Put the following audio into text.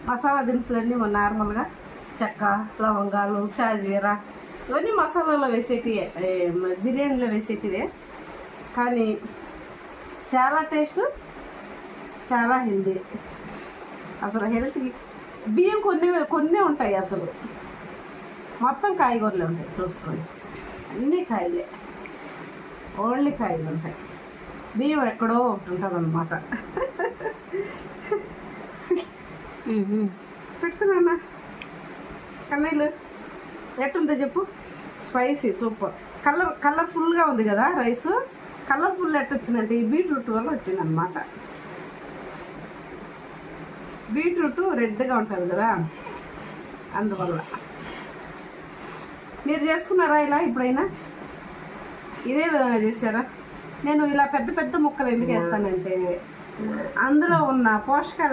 మసాలా దినుసులన్నీ నార్మల్గా చెక్క, లవంగాలు, షాజీరా ఇవన్నీ మసాలాలో వేసేటివే, బిర్యానీలో వేసేటివే. కానీ చాలా టేస్ట్, చాలా హెల్దీ. అసలు హెల్త్కి బియ్యం కొన్ని ఉంటాయి, అసలు మొత్తం కాయగూరలే ఉంటాయి. చూసుకోండి, అన్నీ కాయలే, ఓన్లీ కాయలు ఉంటాయి. బియ్యం ఎక్కడో ఒకటి ఉంటుంది అన్నమాట. పెట్టుకున్నా కన్నీళ్ళు ఎట్టుందో చెప్పు. Spicy super. కలర్ఫుల్గా ఉంది కదా రైస్. కలర్ఫుల్ ఎట్టొచ్చిందంటే ఈ బీట్రూట్ వల్ల వచ్చిందనమాట. బీట్రూట్ రెడ్గా ఉంటుంది కదా, అందువల్ల. మీరు చేసుకున్నారా ఇలా ఎప్పుడైనా? ఇదే విధంగా చేశారా? నేను ఇలా పెద్ద పెద్ద ముక్కలు ఎందుకు వేస్తానంటే అందులో ఉన్న పోషకాలు